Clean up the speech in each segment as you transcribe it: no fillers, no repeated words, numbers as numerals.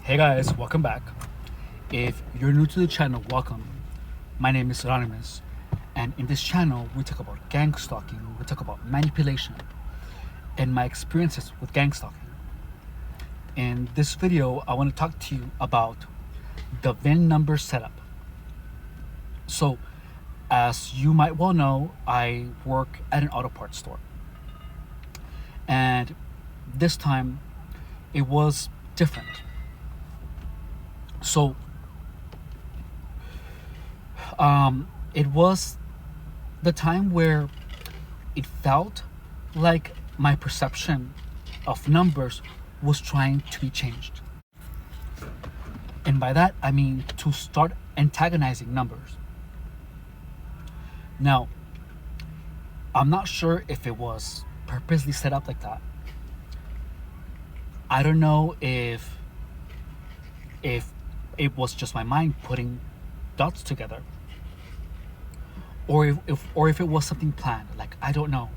Hey guys, welcome back. If you're new to the channel, welcome. My name is Anonymous, and in this channel, we talk about gang stalking, we talk about manipulation, and my experiences with gang stalking. In this video, I want to talk to you about the VIN number setup. So, as you might well know, I work at an auto parts store, and this time it was different. So it was the time where it felt like my perception of numbers was trying to be changed. And by that, I mean to start antagonizing numbers. Now, I'm not sure if it was purposely set up like that. I don't know if it was just my mind putting dots together, or if it was something planned. Like, I don't know,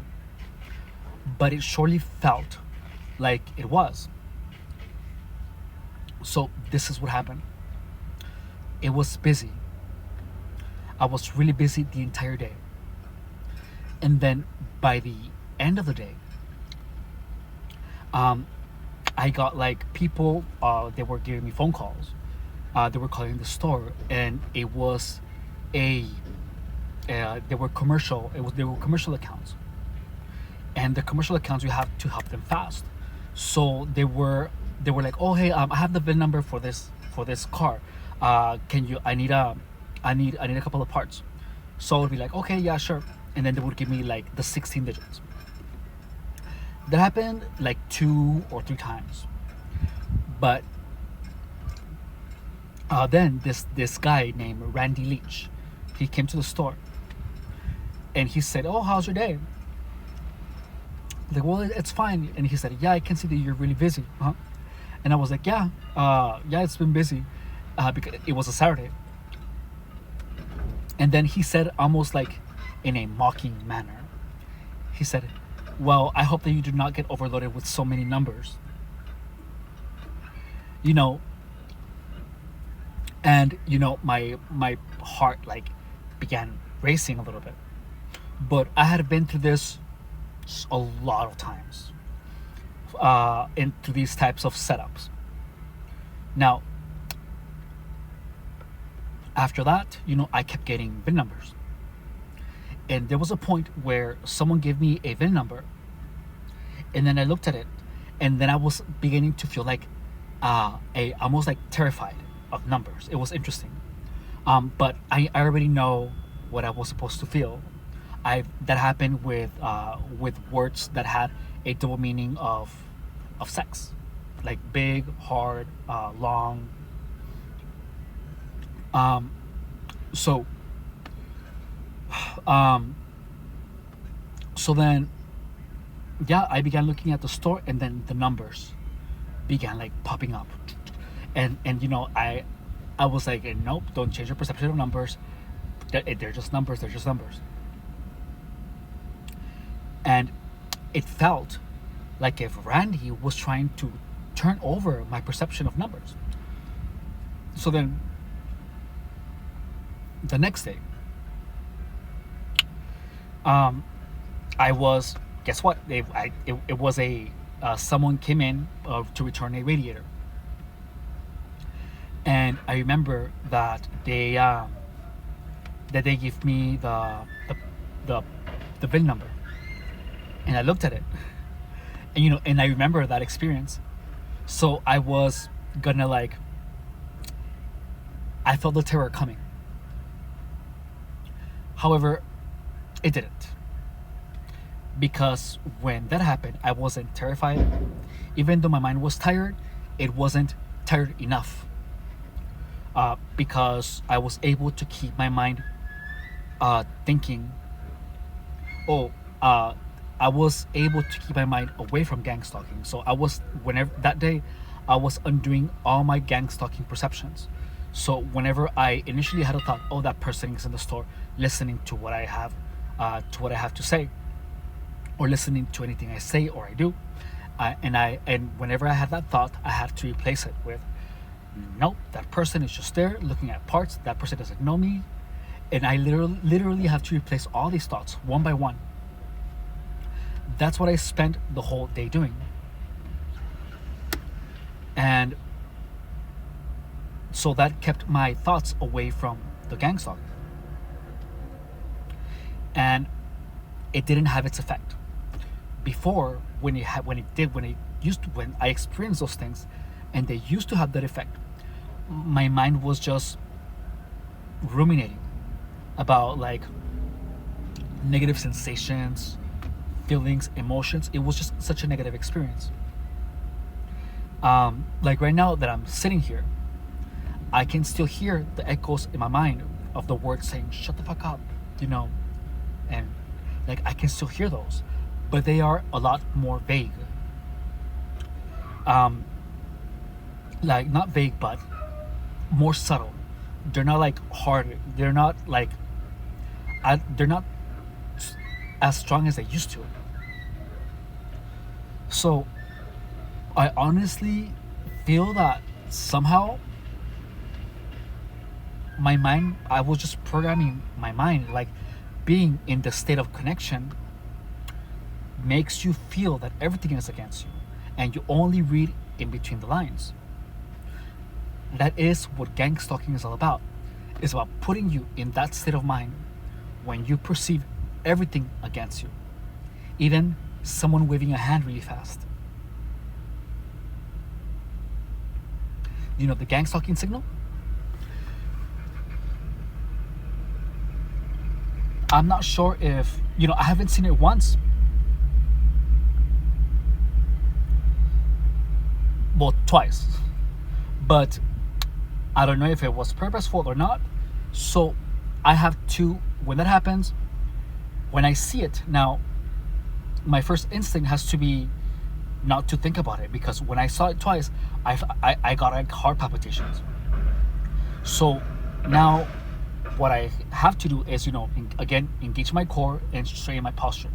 but it surely felt like it was. So this is what happened. It was busy. I was really busy the entire day, and then by the end of the day, I got like people. They were giving me phone calls. They were calling the store, and it was they were commercial. They were commercial accounts, and the commercial accounts, you have to help them fast. So they were like, oh hey, I have the VIN number for this car. Can you? I need a couple of parts. So I would be like, okay, yeah, sure. And then they would give me like the 16 digits. That happened like 2 or 3 times, but then this guy named Randy Leach, he came to the store, and he said, "Oh, how's your day?" Like, well, it's fine. And he said, "Yeah, I can see that you're really busy, huh?" And I was like, "Yeah, yeah, it's been busy, because it was a Saturday." And then he said, almost like in a mocking manner, he said, "Well, I hope that you do not get overloaded with so many numbers." You know, and my heart like began racing a little bit. But I had been through this a lot of times, into these types of setups. Now, after that, I kept getting VIN numbers, and there was a point where someone gave me a VIN number, and then I looked at it, and then I was beginning to feel like almost like terrified of numbers. It was interesting, but I already know what I was supposed to feel. That happened with words that had a double meaning of sex, like big, hard, long. So so then, yeah, I began looking at the store, and then the numbers began like popping up, and I was like, nope, don't change your perception of numbers. They're just numbers. They're just numbers. And it felt like if Randy was trying to turn over my perception of numbers. So then, the next day, I was, guess what? It was someone came in to return a radiator, and I remember that they gave me the VIN number, and I looked at it, and I remember that experience. So I was gonna like, I felt the terror coming. However, it didn't, because when that happened, I wasn't terrified. Even though my mind was tired, it wasn't tired enough, because I was able to keep my mind thinking. I was able to keep my mind away from gang stalking. So whenever that day, I was undoing all my gang stalking perceptions. So whenever I initially had a thought, oh, that person is in the store listening to what I have to say, or listening to anything I say or I do, and whenever I had that thought, I had to replace it with, Nope, that person is just there looking at parts. That person doesn't know me. And I literally have to replace all these thoughts one by one. That's what I spent the whole day doing. And so that kept my thoughts away from the gang stalking. And it didn't have its effect. Before, when I experienced those things, and they used to have that effect, my mind was just ruminating about like negative sensations, feelings, emotions. It was just such a negative experience. Like right now that I'm sitting here, I can still hear the echoes in my mind of the words saying "shut the fuck up," and like I can still hear those, but they are a lot more vague. Like not vague, but more subtle. They're not like hard. They're not like they're not as strong as they used to. So I honestly feel that somehow I was just programming my mind, like being in the state of connection makes you feel that everything is against you and you only read in between the lines. That is what gang stalking is all about. It's about putting you in that state of mind when you perceive everything against you, even someone waving a hand really fast. The gang stalking signal? I'm not sure if, I haven't seen it once. Well, twice. But I don't know if it was purposeful or not. So I have to, when that happens, when I see it, now my first instinct has to be not to think about it, because when I saw it twice, I got like heart palpitations. So now what I have to do is, again, engage my core and straighten my posture.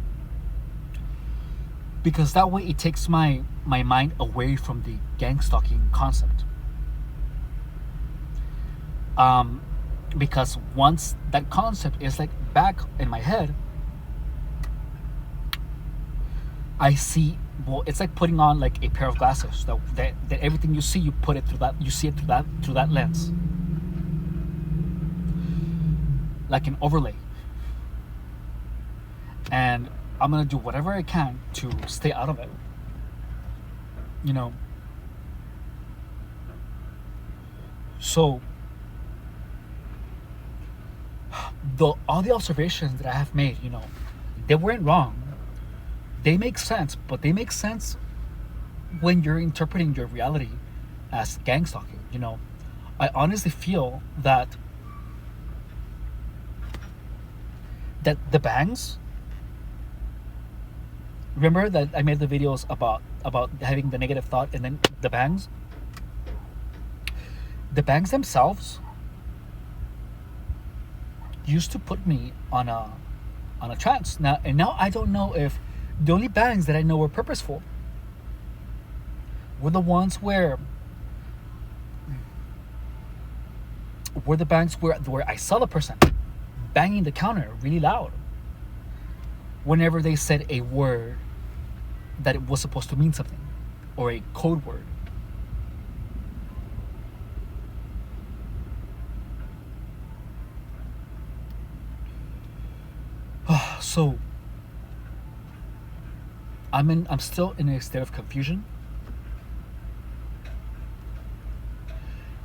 Because that way it takes my mind away from the gang stalking concept. Because once that concept is like back in my head, I see, well, it's like putting on like a pair of glasses that everything you see, you see it through that lens, like an overlay. And I'm gonna do whatever I can to stay out of it. So all the observations that I have made, they weren't wrong. They make sense, but they make sense when you're interpreting your reality as gang stalking. I honestly feel that the bangs. Remember that I made the videos about having the negative thought and then the bangs. The bangs themselves used to put me on a trance. Now I don't know if the only bangs that I know were purposeful were the ones where the bangs where I saw the person banging the counter really loud whenever they said a word that it was supposed to mean something, or a code word. So I'm still in a state of confusion,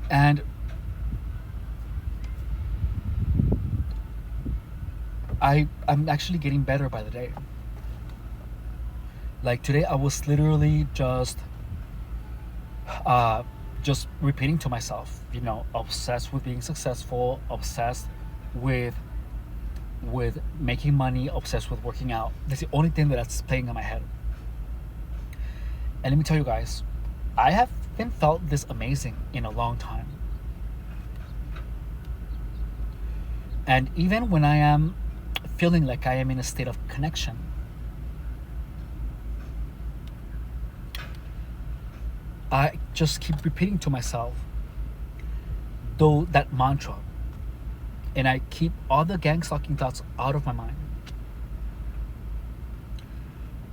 and I'm actually getting better by the day. Like today, I was literally just repeating to myself, obsessed with being successful, obsessed with making money, obsessed with working out. That's the only thing that's playing in my head. And let me tell you guys, I haven't felt this amazing in a long time. And even when I am feeling like I am in a state of connection, I just keep repeating to myself, though that mantra, and I keep all the gang stalking thoughts out of my mind.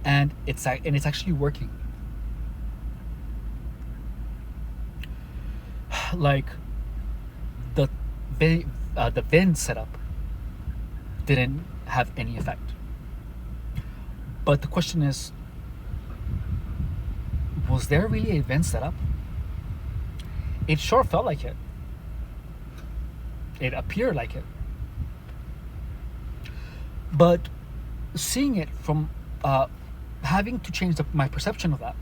And it's actually working. Like the the Vin setup didn't have any effect. But the question is, was there really a Vin setup? It sure felt like it. It appeared like it. But seeing it from having to change my perception of that,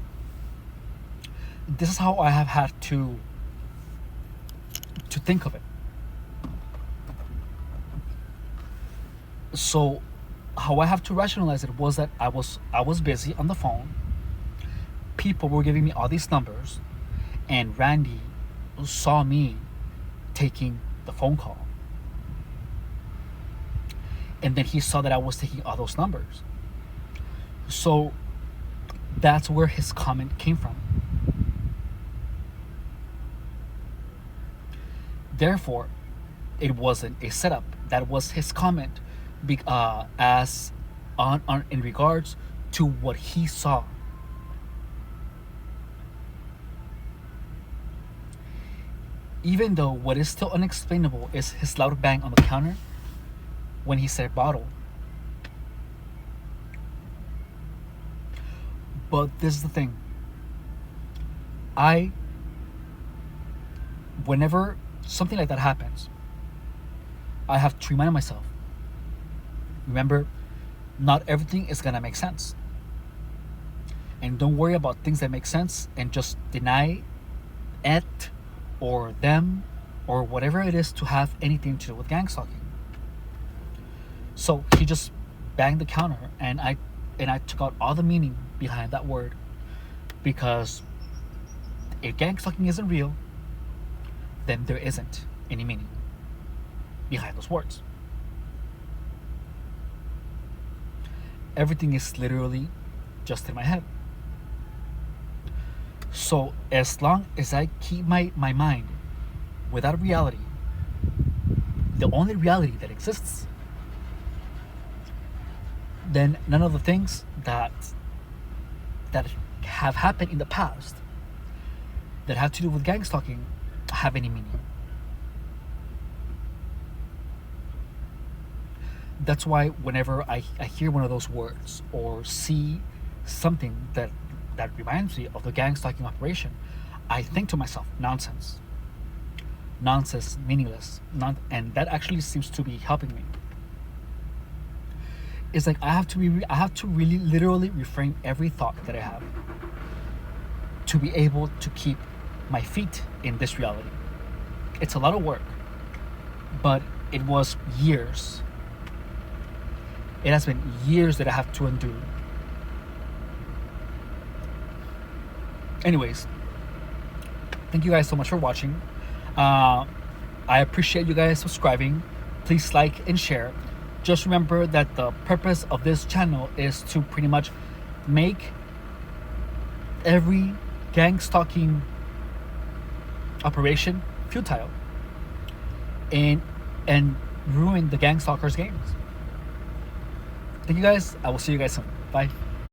this is how I have had to think of it. So how I have to rationalize it was that I was busy on the phone. People were giving me all these numbers, and Randy saw me taking the phone call. And then he saw that I was taking all those numbers. So that's where his comment came from. Therefore, it wasn't a setup. That was his comment, as on in regards to what he saw. Even though what is still unexplainable is his loud bang on the counter when he said bottle. But this is the thing. Whenever something like that happens, I have to remind myself, remember, not everything is gonna make sense. And don't worry about things that make sense and just deny it or them or whatever it is to have anything to do with gang stalking. So he just banged the counter, and I took out all the meaning behind that word, because if gang stalking isn't real, then there isn't any meaning behind those words. Everything is literally just in my head. So as long as I keep my mind without reality, the only reality that exists, then none of the things that have happened in the past that have to do with gang stalking have any meaning. That's why whenever I hear one of those words or see something that reminds me of the gang stalking operation, I think to myself, nonsense, meaningless, and that actually seems to be helping me. It's like I have to really literally reframe every thought that I have to be able to keep my feet in this reality. It's a lot of work, but it was years. It has been years that I have to undo. Anyways, thank you guys so much for watching. I appreciate you guys subscribing. Please like and share. Just remember that the purpose of this channel is to pretty much make every gang stalking operation futile and ruin the gang stalkers' games. Thank you guys. I will see you guys soon. Bye.